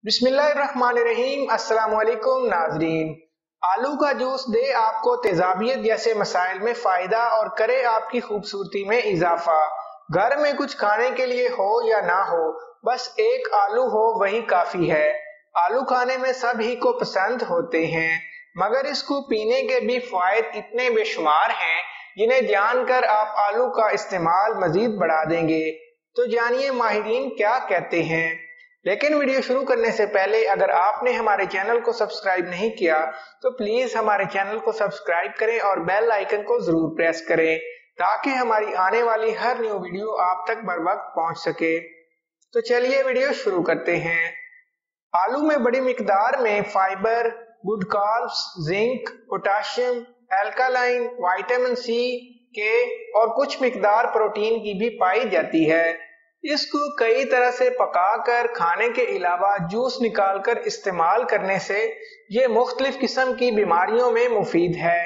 बिस्मिल्लाहिर्रहमानिर्रहीम। अस्सलाम वालेकुम नाजरीन। आलू का जूस दे आपको तेजाबियत जैसे मसाइल में फायदा और करे आपकी खूबसूरती में इजाफा। घर में कुछ खाने के लिए हो या ना हो, बस एक आलू हो वही काफी है। आलू खाने में सभी को पसंद होते हैं, मगर इसको पीने के भी फायद इतने बेशुमार हैं जिन्हें जानकर आप आलू का इस्तेमाल मजीद बढ़ा देंगे। तो जानिए माहिरीन क्या कहते हैं। लेकिन वीडियो शुरू करने से पहले अगर आपने हमारे चैनल को सब्सक्राइब नहीं किया तो प्लीज हमारे चैनल को सब्सक्राइब करें और बेल आइकन को जरूर प्रेस करें ताकि हमारी आने वाली हर न्यू वीडियो आप तक बर वक्त पहुंच सके। तो चलिए वीडियो शुरू करते हैं। आलू में बड़ी मिकदार में fibre, good carbs, zinc, potassium, alkaline, vitamin C, K और कुछ मिकदार प्रोटीन की भी पाई जाती है। इसको कई तरह से पकाकर खाने के अलावा जूस निकालकर इस्तेमाल करने से ये मुख्तलिफ किस्म की बीमारियों में मुफीद है।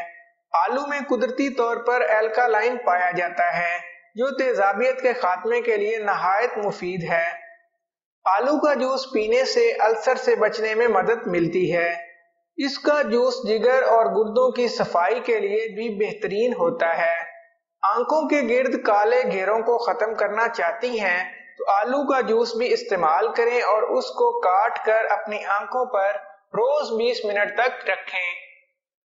आलू में कुदरती तौर पर एल्कालाइन पाया जाता है जो तेजाबियत के खात्मे के लिए नहायत मुफीद है। आलू का जूस पीने से अल्सर से बचने में मदद मिलती है। इसका जूस जिगर और गुर्दों की सफाई के लिए भी बेहतरीन होता है। आंखों के गिर्द काले घेरों को खत्म करना चाहती हैं तो आलू का जूस भी इस्तेमाल करें और उसको काट कर अपनी आंखों पर रोज 20 मिनट तक रखें।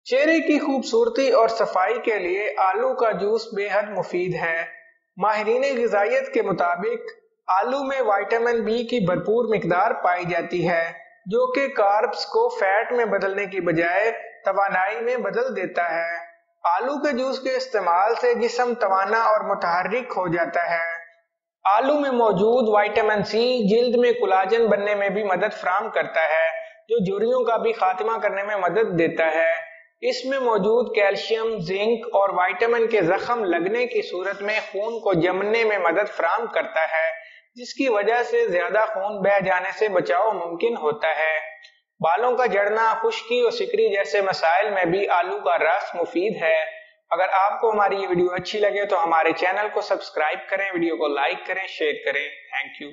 चेहरे की खूबसूरती और सफाई के लिए आलू का जूस बेहद मुफीद है। माहिरीन ग़िज़ाइयत के मुताबिक आलू में विटामिन बी की भरपूर मिकदार पाई जाती है जो कि कार्ब्स को फैट में बदलने की बजाय तवानाई में बदल देता है। आलू के जूस के इस्तेमाल से जिस्म तवाना और मुतहर्रिक हो जाता है। आलू में मौजूद विटामिन सी जिल्द में कोलाजन बनने में भी मदद फराहम करता है जो झुर्रियों का भी खात्मा करने में मदद देता है। इसमें मौजूद कैल्शियम, जिंक और विटामिन के जख्म लगने की सूरत में खून को जमने में मदद फराहम करता है जिसकी वजह से ज्यादा खून बह जाने से बचाव मुमकिन होता है। बालों का झड़ना, खुश्की और सिकरी जैसे मसाइल में भी आलू का रस मुफीद है। अगर आपको हमारी ये वीडियो अच्छी लगे तो हमारे चैनल को सब्सक्राइब करें, वीडियो को लाइक करें, शेयर करें। Thank you.